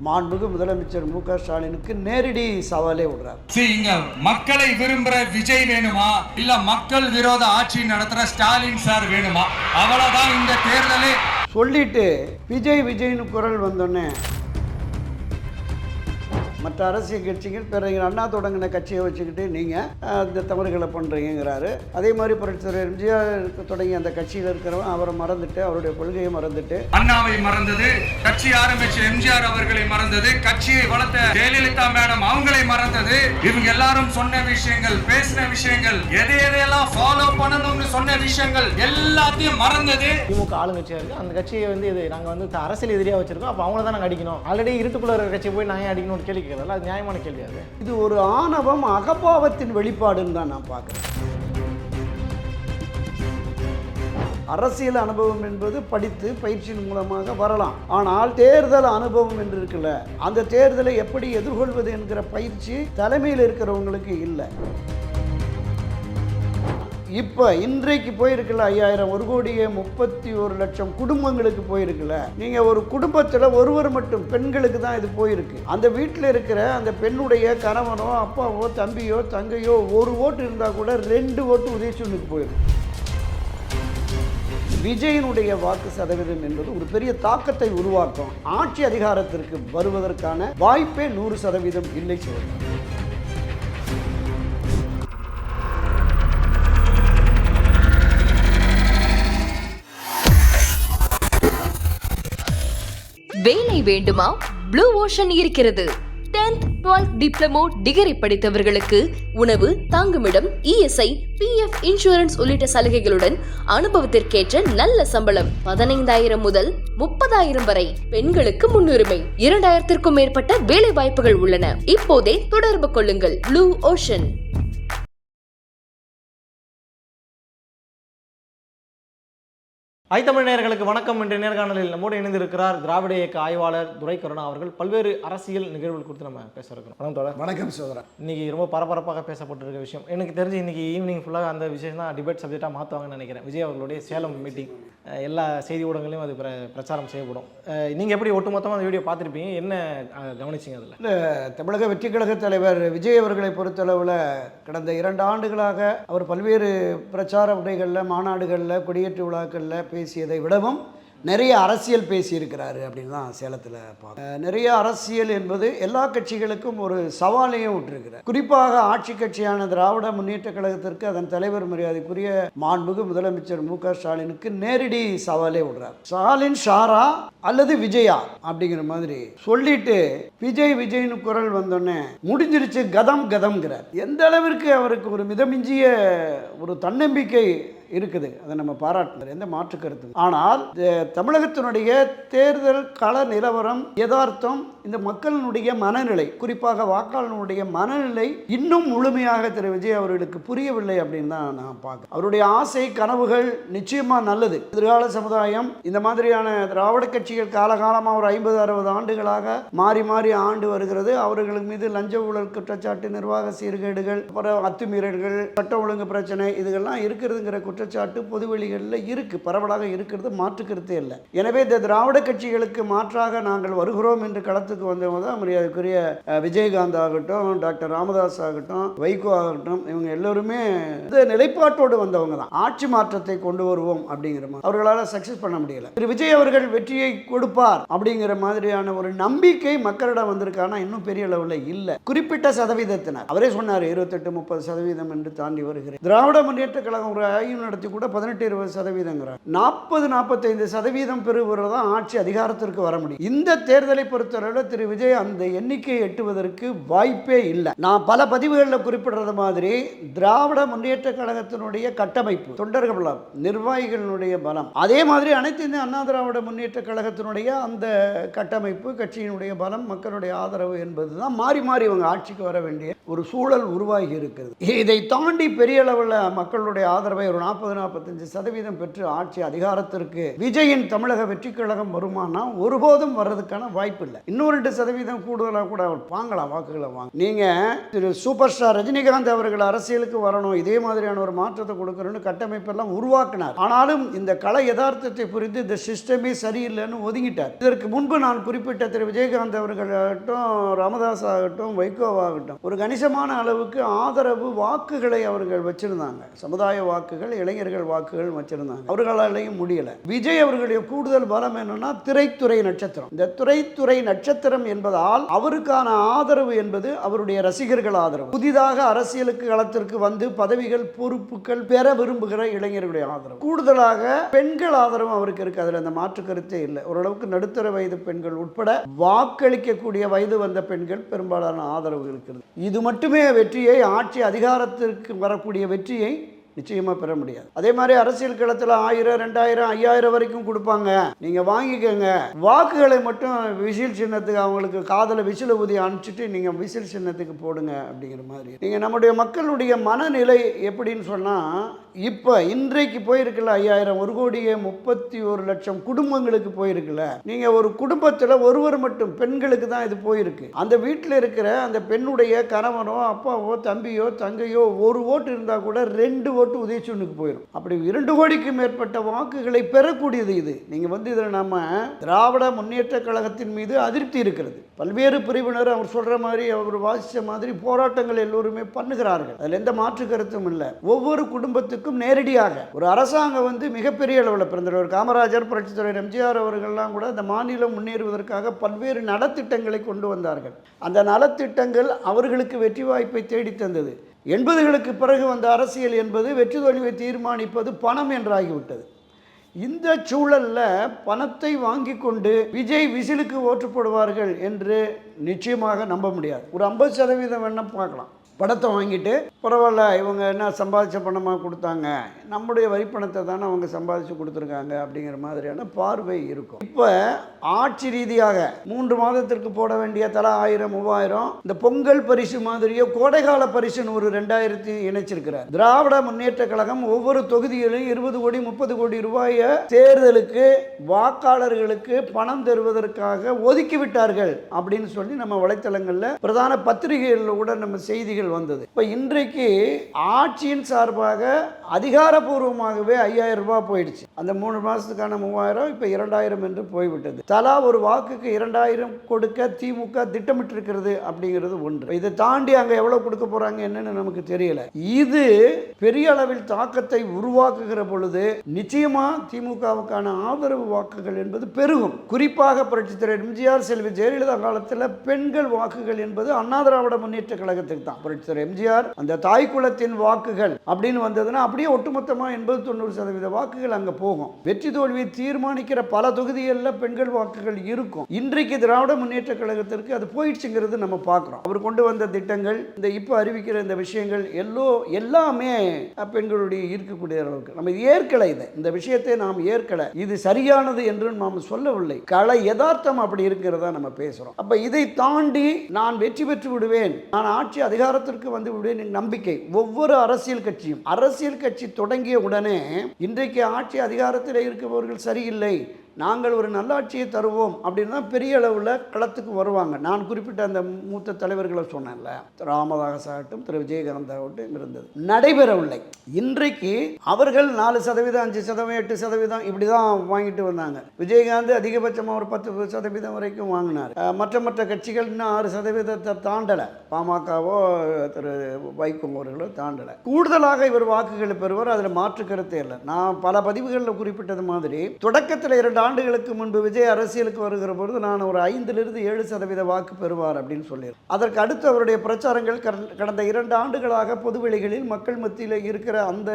மாண்புமிகு முதலமைச்சர் மு.க. ஸ்டாலினுக்கு நேரடி சவாலே விடுறார். இங்க மக்களை விரும்புற விஜய் வேணுமா இல்ல மக்கள் விரோத ஆட்சி நடத்துற ஸ்டாலின் சார் வேணுமா? அவ்வளவுதான் இந்த தேர்தலே சொல்லிட்டு விஜய்னு குரல் வந்தோடனே மற்ற அரசியல் கட்சிகள் பிறகு அண்ணா தொடங்கின கட்சியை வச்சுக்கிட்டு நீங்கள் இந்த தவறுகளை பண்ணுறீங்கிறாரு. அதே மாதிரி புரட்சித்தலைவர் எம்ஜிஆர் தொடங்கி அந்த கட்சியில் இருக்கிறவன் அவரை மறந்துட்டு அவருடைய கொள்கையை மறந்துட்டு அண்ணாவை மறந்தது, கட்சி ஆரம்பிச்ச எம்ஜிஆர் அவர்களை மறந்தது, கட்சியை வளர்த்த ஜெயலலிதா மேடம் அவங்களை மறந்தது. இவங்க எல்லாரும் சொன்ன விஷயங்கள், பேசின விஷயங்கள், எதையெல்லாம் ஃபாலோ பண்ணணும்னு சொன்ன விஷயங்கள் எல்லாத்தையும் மறந்தது. திமுக ஆளுங்கட்சியா இருக்கு, அந்த கட்சியை இது நாங்கள் அரசியல் எதிரியா வச்சிருக்கோம். அப்போ அவங்கள தான் நாங்கள் அடிக்கணும். ஆல்ரெடி இருட்டுக்குள்ள இருக்கிற கட்சியை போய் நாங்கள் அடிக்கணும்னு கேள்வி கேட்கறதுல அது நியாயமான கேள்வி. அது இது ஒரு ஆணவம், அகபாவத்தின் வெளிப்பாடுன்னு தான் நான் பார்க்குறேன். அரசியல் அனுபவம் என்பது படித்து பயிற்சியின் மூலமாக வரலாம். ஆனால் தேர்தல் அனுபவம் என்று இருக்குல்ல, அந்த தேர்தலை எப்படி எதிர்கொள்வது என்கிற பயிற்சி தலைமையில் இருக்கிறவங்களுக்கு இல்லை. இப்போ இன்றைக்கு போயிருக்குல்ல 5000, 1,31,00,000 குடும்பங்களுக்கு போயிருக்குல்ல. நீங்கள் ஒரு குடும்பத்தில் ஒருவர் மட்டும் பெண்களுக்கு தான் இது போயிருக்கு. அந்த வீட்டில் இருக்கிற அந்த பெண்ணுடைய கணவனோ அப்பாவோ தம்பியோ தங்கையோ ஒரு ஓட்டு இருந்தால் கூட 2 ஓட்டு உதயசூனுக்கு போயிருக்கு. விஜயனுடைய வாக்கு சதவீதம் என்பது ஒரு பெரிய தாக்கத்தை உருவாக்கும். ஆட்சி அதிகாரத்திற்கு வருவதற்கான வாய்ப்பே 100% இல்லை சொல்லுங்கள். வேலை வேண்டுமா? ப்ளூ ஓஷன் இருக்கிறது. 10th 12th டிப்ளமோ டிகிரி படித்தவர்களுக்கு உணவு, தங்குமிடம், இஎஸ்ஐ, பிஎஃப் இன்சூரன்ஸ் உள்ளிட்ட சலுகைகளுடன் அனுபவத்திற்கேற்ற நல்ல சம்பளம் 15,000 முதல் 30,000 வரை. பெண்களுக்கு முன்னுரிமை. 2,000க்கும் மேற்பட்ட வேலை வாய்ப்புகள் உள்ளன. இப்போதே தொடர்பு கொள்ளுங்கள். Blue ocean. ஐத்தமிழ் நேயர்களுக்கு வணக்கம். என்ற நேர்காணலில் நம்மோடு இணைந்திருக்கிறார் திராவிட இயக்க ஆய்வாளர் துரை கருணா அவர்கள். பல்வேறு அரசியல் நிகழ்வுகள் குறித்து நம்ம பேச இருக்கிறோம். வணக்கம் தோழர். வணக்கம் சோதரா. இன்னைக்கு ரொம்ப பரபரப்பாக பேசப்பட்டிருக்க விஷயம், எனக்கு தெரிஞ்சு இன்னைக்கு ஈவினிங் ஃபுல்லாக அந்த விஷயம் தான் டிபேட் சப்ஜெக்டாக மாற்றுவாங்கன்னு நினைக்கிறேன். விஜய் அவர்களுடைய சேலம் மீட்டிங் எல்லா செய்தி ஊடகங்களையும் அது பிரச்சாரம் செய்யப்படும். நீங்கள் எப்படி ஒட்டுமொத்தமாக அந்த வீடியோ பார்த்துருப்பீங்க, என்ன கவனிச்சிங்க அதில்? இல்லை, தமிழக வெற்றி கழக தலைவர் விஜய் அவர்களை பொறுத்தளவில் கடந்த 2 ஆண்டுகளாக அவர் பல்வேறு பிரச்சார உரைகளில், மாநாடுகளில், கொடியேற்று விழாக்களில் பேசியதை விடவும் நிறைய அரசியல் பேசியிருக்கிறாரு அப்படின்னு தான் சேலத்தில் பார்க்க. நிறைய அரசியல் என்பது எல்லா கட்சிகளுக்கும் ஒரு சவாலையும் விட்டுருக்கிறார். குறிப்பாக ஆட்சி கட்சியான திராவிட முன்னேற்ற கழகத்திற்கு அதன் தலைவர் மரியாதைக்குரிய மாண்புமிகு முதலமைச்சர் மு.க. ஸ்டாலினுக்கு நேரடி சவாலே விடுறார். ஸ்டாலின் ஷாரா அல்லது விஜயா அப்படிங்கிற மாதிரி சொல்லிட்டு விஜய்னு குரல் வந்தோடனே முடிஞ்சிருச்சு கதம்ங்கிறார். எந்த அளவிற்கு அவருக்கு ஒரு மிதமிஞ்சிய ஒரு தன்னம்பிக்கை இருக்குது, அதை நம்ம பாராட்டணும், எந்த மாற்று கருத்து. ஆனால் தமிழகத்தினுடைய தேர்தல் கள நிலவரம், யதார்த்தம், இந்த மக்களினுடைய மனநிலை, குறிப்பாக வாக்காளர்களுடைய மனநிலை இன்னும் முழுமையாக திரு விஜய் அவர்களுக்கு புரியவில்லை அப்படின்னு தான் நான் பார்க்குறேன். அவருடைய ஆசை கனவுகள் நிச்சயமாக நல்லது. எதிர்கால சமுதாயம் இந்த மாதிரியான திராவிட கட்சிகள் காலகாலமாக ஒரு 50-60 ஆண்டுகளாக மாறி மாறி ஆண்டு வருகிறது. அவர்களுக்கு மீது லஞ்ச ஊழல் குற்றச்சாட்டு, நிர்வாக சீர்கேடுகள், அப்புறம் அத்துமீறல்கள், சட்ட ஒழுங்கு பிரச்சனை இதுகள்லாம் இருக்கிறதுங்கிற குற்றச்சாட்டு பொதுவெளிகளில் இருக்கு, பரவலாக இருக்கிறது, மாற்றுக்கிறதே இல்லை. எனவே இந்த திராவிட கட்சிகளுக்கு மாற்றாக நாங்கள் வருகிறோம் என்று களத்துக்கு வந்தவங்க தான் மரியாதைக்குரிய விஜயகாந்த் ஆகட்டும், டாக்டர் ராமதாஸ் ஆகட்டும், வைகோ ஆகட்டும், இவங்க எல்லோருமே இந்த நிலைப்பாட்டோடு வந்தவங்க தான். ஆட்சி மாற்றத்தை கொண்டு வருவோம் அப்படிங்கிற மாதிரி அவர்களால் சக்சஸ் பண்ண முடியல. திரு விஜய் அவர்கள் வெற்றியை கொடுப்பார் அப்படிங்கிற மாதிரியான ஒரு நம்பிக்கை மக்களிடம் வந்திருக்கானா இன்னும் பெரிய அளவில் இல்லை. குறிப்பிட்ட சதவீதத்தினர், அவரே சொன்னார் 28-30% என்று தாண்டி வருகிறேன். திராவிட முன்னேற்ற கழகம் ஒரு ஆய்வு நடத்தி கூட 18-20% 40-45% பெறுவதுதான் ஆட்சி அதிகாரத்திற்கு வர முடியும். இந்த தேர்தலை பொறுத்தவரை திரு விஜய் அந்த எண்ணிக்கையை எட்டுவதற்கு வாய்ப்பே இல்லை. நான் பல பதிவுகளில் குறிப்பிடுறது மாதிரி திராவிட முன்னேற்ற கழகத்தினுடைய கட்டமைப்பு, தொண்டர்கள் பலம், நிர்வாகிகளுடைய பலம், அதே மாதிரி அனைத்து இந்திய அண்ணா திராவிட முன்னேற்ற கழகத்தினுடைய அந்த கட்டமைப்பு, கட்சியினுடைய பலம், மக்களுடைய ஆதரவு என்பதுதான் மாறி மாறி இவங்க ஆட்சிக்கு வர வேண்டிய ஒரு சூழல் உருவாகி இருக்கிறது. இதை தாண்டி பெரிய அளவில் மக்களுடைய ஆதரவை ஒரு 40-45% பெற்று ஆட்சி அதிகாரத்திற்கு விஜயின் தமிழக வெற்றி கழகம் வருமானா ஒருபோதும் வர்றதுக்கான வாய்ப்பு இல்லை. இன்னும் 2% கூடுதலாக கூட அவர் வாங்கலாம், வாக்குகளை வாங்க. நீங்கள் திரு சூப்பர் ஸ்டார் ரஜினிகாந்த் அவர்கள் அரசியலுக்கு வரணும், இதே மாதிரியான ஒரு மாற்றத்தை கொடுக்கணும்னு கட்டமைப்பெல்லாம் உருவாக்கினார். ஆனாலும் இந்த கலை யதார்த்தத்தை புரிந்து இந்த சிஸ்டமே சரியில்லைன்னு ஒதுங்கிட்டார். இதற்கு முன்பு நான் குறிப்பிட்ட திரு விஜயகாந்த் அவர்களாகட்டும், ராமதாஸ் ஆகட்டும், வைகோவாகட்டும் ஒரு கணிசமான அளவுக்கு ஆதரவு வாக்குகளை அவர்கள் வச்சிருந்தாங்க. சமுதாய வாக்குகள், இளைஞர்கள் வாக்குகள் வச்சிருந்தாங்க. அவர்களாலேயும் முடியலை. விஜய் அவர்களுடைய கூடுதல் பலம் என்னன்னா திரைத்துறை நட்சத்திரம். இந்த திரைத்துறை நட்சத்திரம் என்பதால் அவருக்கான ஆதரவு என்பது அவருடைய ரசிகர்கள் ஆதரவு. புதிதாக அரசியலுக்கு களத்திற்கு வந்து பதவிகள், பொறுப்புகள் பெற விரும்புகிற இளைஞர்களுடைய ஆதரவு, கூடுதலாக பெண்கள் ஆதரவு அவருக்கு இருக்கு. அதில் அந்த மாற்று கருத்தே இல்லை. ஓரளவுக்கு நடுத்தர வயது பெண்கள் உட்பட வாக்களிக்கக்கூடிய வயது வந்த பெண்கள் பெரும்பாலான ஆதரவு இருக்கிறது. இது மட்டுமே வெற்றியை, ஆட்சி அதிகாரத்திற்கு வரக்கூடிய வெற்றியை நிச்சயமாக பெற முடியாது. அதே மாதிரி அரசியல் களத்தில் 1000, 2000, 5000 வரைக்கும் கொடுப்பாங்க, நீங்கள் வாங்கிக்கோங்க. வாக்குகளை மட்டும் விசில் சின்னத்துக்கு அவங்களுக்கு காதில் விசில் ஊதி அனுப்பிச்சிட்டு நீங்கள் விசில் சின்னத்துக்கு போடுங்க அப்படிங்கிற மாதிரி. நீங்கள் நம்முடைய மக்களுடைய மனநிலை எப்படின்னு சொன்னால், இப்போ இன்றைக்கு போயிருக்குல்ல 5000, 1,31,00,000 குடும்பங்களுக்கு போயிருக்குல்ல. நீங்கள் ஒரு குடும்பத்தில் ஒருவர் மட்டும், பெண்களுக்கு தான் இது போயிருக்கு. அந்த வீட்டில் இருக்கிற அந்த பெண்ணுடைய கணவனோ, அப்பாவோ, தம்பியோ, தங்கையோ ஒரு ஓட்டு இருந்தால் கூட 2 ஓட்டு உதயசூனுக்கு போயிடும். அப்படி 2 கோடிக்கு மேற்பட்ட வாக்குகளை பெறக்கூடியது இது. நீங்கள் இதில் நம்ம திராவிட முன்னேற்ற கழகத்தின் மீது அதிருப்தி இருக்கிறது. பல்வேறு பிரிவினர் அவர் சொல்கிற மாதிரி, அவர் வாசித்த மாதிரி போராட்டங்கள் எல்லோருமே பண்ணுகிறார்கள். அதில் எந்த மாற்று கருத்தும் இல்லை. ஒவ்வொரு குடும்பத்துக்கும் நேரடியாக ஒரு அரசாங்கம் மிகப்பெரிய அளவில் பிறந்தவர் காமராஜர், புரட்சித் தலைவர் எம்ஜிஆர் அவர்கள்லாம் கூட இந்த மாநிலம் முன்னேறுவதற்காக பல்வேறு நலத்திட்டங்களை கொண்டு வந்தார்கள். அந்த நலத்திட்டங்கள் அவர்களுக்கு வெற்றி வாய்ப்பை தேடி தந்தது. 80களுக்கு பிறகு வந்த அரசியல் என்பது வெற்றி தோல்வியை தீர்மானிப்பது பணம் என்றாகிவிட்டது. இந்த சூழலில் பணத்தை வாங்கி கொண்டு விஜய் விசிலுக்கு ஓட்டு போடுவார்கள் என்று நிச்சயமாக நம்ப முடியாது. ஒரு 50% வேணால் பார்க்கலாம். படத்தை வாங்கிட்டு பரவாயில்ல, இவங்க என்ன சம்பாதிச்ச பணமாக கொடுத்தாங்க, நம்முடைய வரிப்பணத்தை தானே அவங்க சம்பாதிச்சு கொடுத்துருக்காங்க அப்படிங்கிற மாதிரியான பார்வை இருக்கும். இப்போ ஆட்சி ரீதியாக 3 மாதத்திற்கு போட வேண்டிய தலா 1000, 3000 இந்த பொங்கல் பரிசு மாதிரியோ கோடைகால பரிசுன்னு ஒரு 2000 இணைச்சிருக்கிறார். திராவிட முன்னேற்ற கழகம் ஒவ்வொரு தொகுதியிலும் 20 கோடி 30 கோடி ரூபாயை தேர்தலுக்கு வாக்காளர்களுக்கு பணம் தருவதற்காக ஒதுக்கிவிட்டார்கள் அப்படின்னு சொல்லி நம்ம வலைத்தளங்களில் பிரதான பத்திரிகைகளில் கூட நம்ம செய்திகள் வந்தது. இப்போ இன்றைக்கு ஆட்சியின் சார்பாக அதிகாரப்பூர்வமாகவே 5000 ரூபாய் போயிடுச்சு. அந்த 3 மாதத்துக்கான 3000 இப்போ 2000 என்று போய்விட்டது. தலா ஒரு வாக்குக்கு 2000 கொடுக்க திமுக திட்டமிட்டிருக்கிறது அப்படிங்கிறது ஒன்று. இதை தாண்டி அங்கே எவ்வளோ கொடுக்க போகிறாங்க என்னன்னு நமக்கு தெரியல. இது பெரிய அளவில் தாக்கத்தை உருவாக்குகிற பொழுது நிச்சயமாக திமுகவுக்கான ஆதரவு வாக்குகள் என்பது பெருகும். குறிப்பாக புரட்சித் தலைவர் எம்ஜிஆர், செல்வி ஜெயலலிதா காலத்தில் பெண்கள் வாக்குகள் என்பது அண்ணா திராவிட முன்னேற்ற கழகத்துக்கு தான். புரட்சித் தலைவர் எம்ஜிஆர் அந்த தாய் குலத்தின் வாக்குகள் அப்படின்னு வந்ததுன்னா அப்படியே ஒட்டுமொத்தமாக 80-90% வாக்குகள் அங்கே போகும். வெற்றி தோல்வியை தீர்மானிக்கிற பல தொகுதிகளில் பெண்கள் வாக்குகள் இருக்கும். இன்றைக்கு திராவிட முன்னேற்ற கழகத்திற்கு அது போயிடுச்சுங்கிறது நம்ம பார்க்குறோம். அவர் கொண்டு வந்த திட்டங்கள், இந்த இப்போ அறிவிக்கிற இந்த விஷயங்கள் எல்லாமே பெண்களுடைய ஈர்க்கக்கூடிய அளவுக்கு நம்ம ஏற்கலை. இந்த விஷயத்தை நாம் ஏற்கலை. இது சரியானது என்று நாம் சொல்லவில்லை. கலை யதார்த்தம் அப்படி இருக்கிறதா நம்ம பேசுகிறோம். அப்போ இதை தாண்டி நான் வெற்றி பெற்று விடுவேன், நான் ஆட்சி அதிகாரத்திற்கு வந்து விடுவேன் நம்பிக்கை ஒவ்வொரு அரசியல் கட்சி தொடங்கிய உடனே இன்றைக்கு ஆட்சி அதிகாரத்தில் இருக்கிறவர்கள் சரியில்லை, நாங்கள் ஒரு நல்லாட்சியை தருவோம் அப்படின்னு தான் பெரிய அளவில் களத்துக்கு வருவாங்க. நான் குறிப்பிட்ட அந்த மூத்த தலைவர்களை சொன்னேன்ல, ராமதாஸ் ஆகட்டும், திரு விஜயகாந்த் ஆகட்டும் இருந்தது, நடைபெறவில்லை. இன்றைக்கு அவர்கள் 4%, 5%, 8% இப்படி தான் வாங்கிட்டு வந்தாங்க. விஜயகாந்த் அதிகபட்சமாக ஒரு 10% வரைக்கும் வாங்கினார். மற்ற கட்சிகள் இன்னும் 6% தாண்டலை. பாமகவோ திரு வைகோ அவர்களோ தாண்டலை. கூடுதலாக இவர் வாக்குகளை பெறுவார், அதில் மாற்று கருத்தே இல்லை. நான் பல பதிவுகளில் குறிப்பிட்டது மாதிரி தொடக்கத்தில் 2 ஆண்டுகளுக்கு முன்பு விஜய் அரசியலுக்கு வருகிற பொழுது நான் ஒரு 5-7% வாக்கு பெறுவார் அப்படின்னு சொல்லியிருக்கேன். அதற்கு அடுத்து அவருடைய பிரச்சாரங்கள் கடந்த 2 ஆண்டுகளாக பொதுவெளிகளில் மக்கள் மத்தியில் இருக்கிற அந்த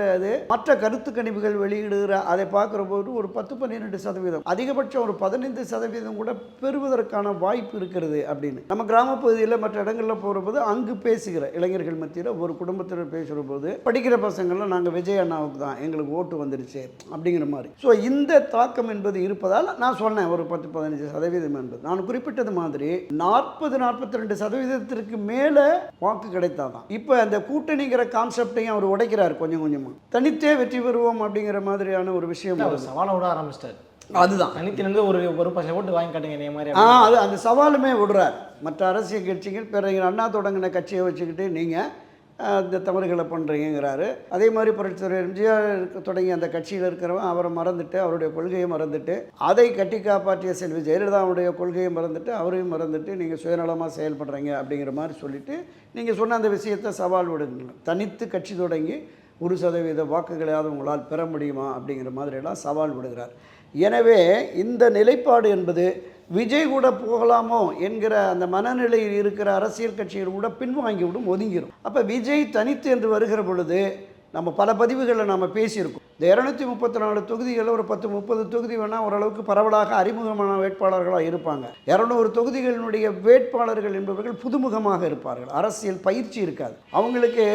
மற்ற கருத்து கணிப்புகள் வெளியிடுகிற அதை பார்க்குற போது ஒரு 10-12%, அதிகபட்சம் ஒரு 15% கூட பெறுவதற்கான வாய்ப்பு இருக்கிறது அப்படின்னு நம்ம கிராம பகுதியில் மற்ற இடங்களில் போகிறபோது அங்கு பேசுகிற இளைஞர்கள் மத்தியில் ஒரு குடும்பத்தில் பேசுகிற போது படிக்கிற பசங்கள்லாம் நாங்கள் விஜய் அண்ணாவுக்கு தான் எங்களுக்கு ஓட்டு வந்துடுச்சு அப்படிங்கிற மாதிரி. ஸோ இந்த தாக்கம் என்பது இருப்பதால் நான் சொன்னேன் ஒரு 10-15% என்பது. நான் குறிப்பிட்டது மாதிரி 40-42% மேலே வாக்கு கிடைத்தாதான். இப்போ அந்த கூட்டணிங்கிற கான்செப்டையும் அவர் உடைக்கிறார் கொஞ்சம் கொஞ்சமாக. தனித்தே வெற்றி பெறுவோம் அப்படிங்கிற மாதிரியான ஒரு விஷயம் சவாலை விட ஆரம்பிச்சிட்டார். அதுதான் தனித்திலிருந்து ஒரு 10% ஓட்டு வாங்கி காட்டுங்க நீ மாதிரி. அது அந்த சவாலுமே விடுறார். மற்ற அரசியல் கட்சிகள் பிறகு அண்ணா தொடங்கின கட்சியை வச்சுக்கிட்டு நீங்கள் இந்த தவறுகளை பண்ணுறீங்கிறாரு. அதே மாதிரி புரட்சித்தலைவர் எம்ஜிஆர் தொடங்கி அந்த கட்சியில் இருக்கிறவன் அவரை மறந்துட்டு, அவருடைய கொள்கையை மறந்துட்டு, அதை கட்டி காப்பாற்றிய செல்வி ஜெயலலிதாவுடைய கொள்கையை மறந்துட்டு, அவரையும் மறந்துட்டு நீங்கள் சுயநலமாக செயல்படுறீங்க அப்படிங்கிற மாதிரி சொல்லிவிட்டு நீங்கள் சொன்ன அந்த விஷயத்தை சவால் விடுங்க. தனித்து கட்சி தொடங்கி 1% வாக்குகளையாவது உங்களால் பெற முடியுமா அப்படிங்கிற மாதிரியெல்லாம் சவால் விடுகிறார். எனவே இந்த நிலைப்பாடு என்பது விஜய் கூட போகலாமோ என்கிற அந்த மனநிலையில் இருக்கிற அரசியல் கட்சிகள் கூட பின்வாங்கிவிடும், ஒதுங்கிடும். அப்போ விஜய் தனித்து என்று வருகிற பொழுது நம்ம பல பதிவுகளில் நம்ம பேசியிருக்கோம். இந்த 234 தொகுதிகளில் ஒரு 10-30 தொகுதி வேணால் ஓரளவுக்கு பரவலாக அறிமுகமான வேட்பாளர்களாக இருப்பாங்க. 200 தொகுதிகளினுடைய வேட்பாளர்கள் என்பவர்கள் புதுமுகமாக இருப்பார்கள். அரசியல் பயிற்சி இருக்காது அவங்களுக்கு.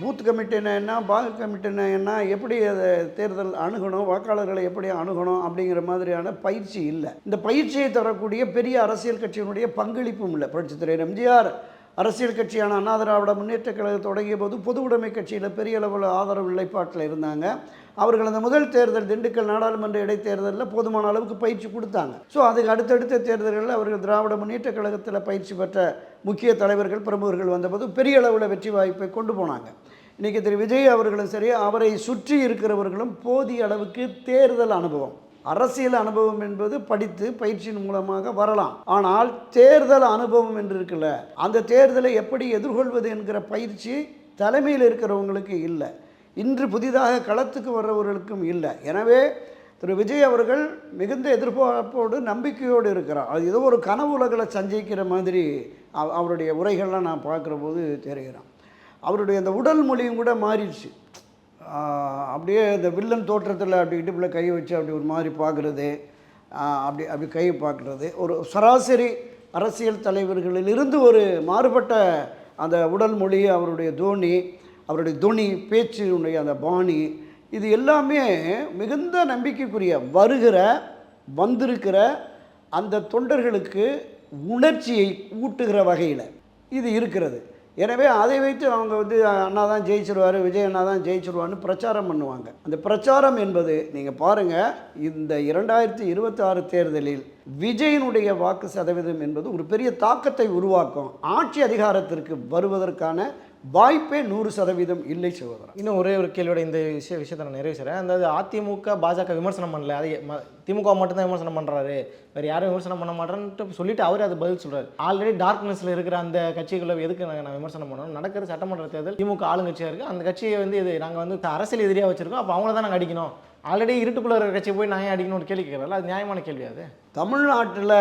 பூத் கமிட்டினா என்ன, பாக கமிட்டினா என்ன, எப்படி அதை தேர்தல் அணுகணும், வாக்காளர்களை எப்படி அணுகணும் அப்படிங்கிற மாதிரியான பயிற்சி இல்லை. இந்த பயிற்சியை தரக்கூடிய பெரிய அரசியல் கட்சியினுடைய பங்களிப்பும் இல்லை. புரட்சித்தலைவர் எம்ஜிஆர் அரசியல் கட்சியான அண்ணா திராவிட முன்னேற்ற கழகம் தொடங்கிய போது பொது உடைமை கட்சியில் பெரிய அளவில் ஆதரவு நிலைப்பாட்டில் இருந்தாங்க. அவர்கள் அந்த முதல் தேர்தல் திண்டுக்கல் நாடாளுமன்ற இடைத்தேர்தலில் போதுமான அளவுக்கு பயிற்சி கொடுத்தாங்க. ஸோ அதுக்கு அடுத்தடுத்த தேர்தல்களில் அவர்கள் திராவிட முன்னேற்ற கழகத்தில் பயிற்சி பெற்ற முக்கிய தலைவர்கள் பிரமுகர்கள் வந்தபோது பெரிய அளவில் வெற்றி வாய்ப்பை கொண்டு போனாங்க. இன்றைக்கி திரு விஜய் அவர்களும் சரி, அவரை சுற்றி இருக்கிறவர்களும் போதிய அளவுக்கு தேர்தல் அனுபவம், அரசியல் அனுபவம் என்பது படித்து பயிற்சியின் மூலமாக வரலாம். ஆனால் தேர்தல் அனுபவம் என்று இருக்குல்ல, அந்த தேர்தலை எப்படி எதிர்கொள்வது என்கிற பயிற்சி தலைமையில் இருக்கிறவங்களுக்கு இல்லை. இன்று புதிதாக களத்துக்கு வர்றவர்களுக்கும் இல்லை. எனவே திரு விஜய் அவர்கள் மிகுந்த எதிர்பார்ப்போடு நம்பிக்கையோடு இருக்கிறார். அது ஏதோ ஒரு கனவு உலகில் சஞ்சரிக்கிற மாதிரி அவருடைய உரைகள்லாம் நான் பார்க்குற போது தெரிகிறான். அவருடைய அந்த உடல் மொழியும் கூட மாறிடுச்சு. அப்படியே இந்த வில்லன் தோற்றத்தில் அப்படி இடுப்பில் கையை வச்சு அப்படி ஒரு மாதிரி பார்க்குறது, அப்படி கையை பார்க்குறது, ஒரு சராசரி அரசியல் தலைவர்களிலிருந்து ஒரு மாறுபட்ட அந்த உடல் மொழி, அவருடைய துணி, பேச்சினுடைய அந்த பாணி, இது எல்லாமே மிகுந்த நம்பிக்கைக்குரிய வந்திருக்கிற அந்த தொண்டர்களுக்கு உணர்ச்சியை ஊட்டுகிற வகையில் இது இருக்கிறது. எனவே அதை வைத்து அவங்க அண்ணா தான் ஜெயிச்சிருவார், விஜய் அண்ணா தான் ஜெயிச்சிருவான்னு பிரச்சாரம் பண்ணுவாங்க. அந்த பிரச்சாரம் என்பது நீங்கள் பாருங்கள், இந்த 2026 தேர்தலில் விஜயினுடைய வாக்கு சதவீதம் என்பது ஒரு பெரிய தாக்கத்தை உருவாக்கும். ஆட்சி அதிகாரத்திற்கு வருவதற்கான வாய்ப்பே 100% இல்லை சகோதரன். இன்னும் ஒரே ஒரு கேள்வியோட இந்த விஷயத்தை நான் நிறைவு செய்கிறேன். அந்த அதிமுக பாஜக விமர்சனம் பண்ணல, அது திமுக மட்டும்தான் விமர்சனம் பண்ணுறாரு, வேறு யாரும் விமர்சனம் பண்ண மாட்டேன்ட்டு சொல்லிட்டு அவரே அதை பதில் சொல்கிறார். ஆல்ரெடி டார்க்னஸில் இருக்கிற அந்த கட்சிகளை எதுக்கு நான் விமர்சனம் பண்ணணும்? நடக்கிற சட்டமன்ற தேர்தல் திமுக ஆளுங்கட்சியாக இருக்குது, அந்த கட்சியை இது நாங்கள் அரசியல் எதிரியாக வச்சுருக்கோம், அப்போ அவங்கள தான் நாங்கள் அடிக்கணும், ஆல்ரெடி இருட்டுக்குள்ளே இருக்கிற கட்சியை போய் நான் ஏன் அடிக்கணும் ஒரு கேள்வி கேட்குறல, அது நியாயமான கேள்வி. அது தமிழ்நாட்டில்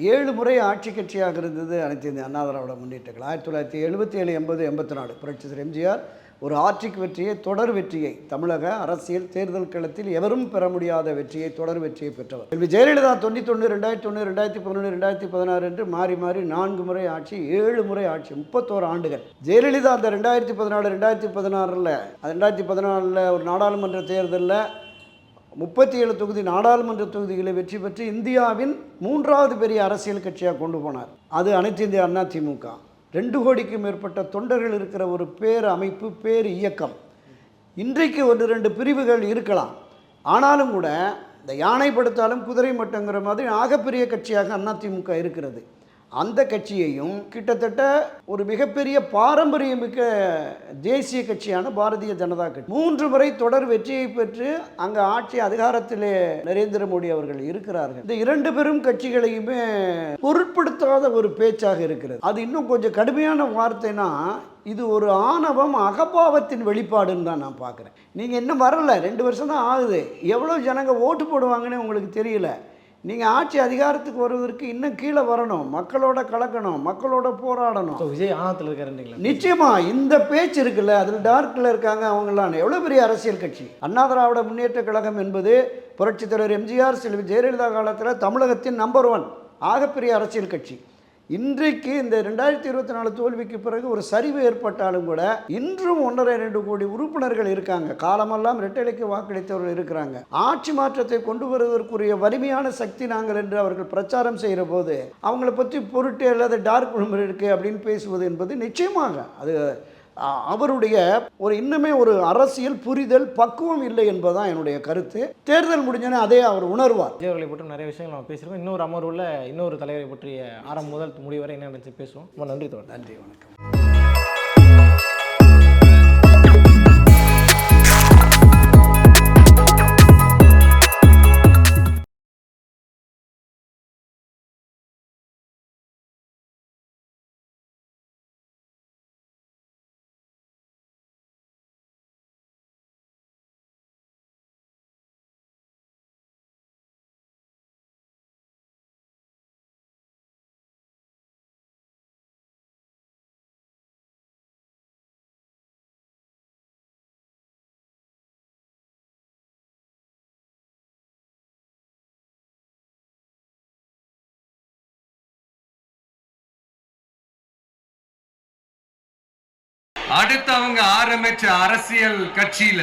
7 முறை ஆட்சி கட்சியாக இருந்தது அனைத்து இந்திய அண்ணா திராவிட முன்னேற்ற கழகம். 1977, 80, 84 புரட்சித்தலைவர் எம்ஜிஆர் ஒரு ஆட்சிக்கு வெற்றியை, தொடர் வெற்றியை, தமிழக அரசியல் தேர்தல் களத்தில் எவரும் பெற முடியாத வெற்றியை, தொடர் வெற்றியை பெற்றவர். செல்வி ஜெயலலிதா 91, 2001, 2011, 2016 என்று மாறி 4 முறை ஆட்சி, 7 முறை ஆட்சி, 31 ஆண்டுகள். ஜெயலலிதா அந்த 2014, 2014 ஒரு நாடாளுமன்ற தேர்தலில் 37 தொகுதி நாடாளுமன்ற தொகுதிகளை வெற்றி பெற்று இந்தியாவின் 3வது பெரிய அரசியல் கட்சியாக கொண்டு போனார். அது அனைத்து இந்திய அண்ணா திமுக. 2 கோடிக்கும் மேற்பட்ட தொண்டர்கள் இருக்கிற ஒரு பேர் அமைப்பு, பேர் இயக்கம். இன்றைக்கு 1-2 பிரிவுகள் இருக்கலாம், ஆனாலும் கூட இந்த யானை படுத்தாலும் குதிரை மட்டுங்கிற மாதிரி ஆகப்பெரிய கட்சியாக அண்ணா திமுக இருக்கிறது. அந்த கட்சியையும் கிட்டத்தட்ட ஒரு மிகப்பெரிய பாரம்பரியமிக்க தேசிய கட்சியான பாரதிய ஜனதா கட்சி 3 முறை தொடர் வெற்றியை பெற்று அங்கே ஆட்சி அதிகாரத்திலே நரேந்திர மோடி அவர்கள் இருக்கிறார்கள். இந்த 2 பெரும் கட்சிகளையுமே பொருட்படுத்தாத ஒரு பேச்சாக இருக்கிறது. அது இன்னும் கொஞ்சம் கடுமையான வார்த்தைனா, இது ஒரு ஆணவம், அகபாவத்தின் வெளிப்பாடுன்னு தான் நான் பார்க்குறேன். நீங்கள் இன்னும் வரல, 2 வருஷம் தான் ஆகுது. எவ்வளோ ஜனங்க ஓட்டு போடுவாங்கன்னு உங்களுக்கு தெரியல. நீங்கள் ஆட்சி அதிகாரத்துக்கு வருவதற்கு இன்னும் கீழே வரணும், மக்களோட கலக்கணும், மக்களோட போராடணும். விஜய் ஆணவத்தில் இருக்காருங்களா? நிச்சயமாக இந்த பேச்சு இருக்குல்ல, அதில் டார்க்கில் இருக்காங்க அவங்களாம். எவ்வளோ பெரிய அரசியல் கட்சி அண்ணா திராவிட முன்னேற்ற கழகம் என்பது புரட்சித் தலைவர் எம்ஜிஆர், செல்வி ஜெயலலிதா காலத்தில் தமிழகத்தின் நம்பர் 1 ஆகப்பெரிய அரசியல் கட்சி. இன்றைக்கு இந்த 2024 தோல்விக்கு பிறகு ஒரு சரிவு ஏற்பட்டாலும் கூட இன்றும் 1.5-2 கோடி உறுப்பினர்கள் இருக்காங்க. காலமெல்லாம் இரட்டைலைக்கு வாக்களித்தவர்கள் இருக்கிறாங்க. ஆட்சி மாற்றத்தை கொண்டு வருவதற்குரிய வலிமையான சக்தி நாங்கள் என்று அவர்கள் பிரச்சாரம் செய்கிற போது அவங்கள பற்றி பொருட்டு அல்லது டார்க் ரூமர் இருக்கு அப்படின்னு பேசுவது என்பது நிச்சயமாக அது அவருடைய ஒரு இன்னுமே ஒரு அரசியல் புரிதல் பக்குவம் இல்லை என்பதுதான் என்னுடைய கருத்து. தேர்தல் முடிஞ்சோன்னே அதே அவர் உணர்வார். விஜய் அவர்களை பற்றி நிறைய விஷயங்கள் நம்ம பேசியிருக்கோம். இன்னொரு அமர்வுல இன்னொரு தலைவரை பற்றிய ஆரம்பம் முதல் முடிவு வரை என்ன நினைச்சு பேசுவோம். ரொம்ப நன்றி தோழர். நன்றி, வணக்கம். அடுத்து அவங்க ஆரம்பிச்ச அரசியல் கட்சியில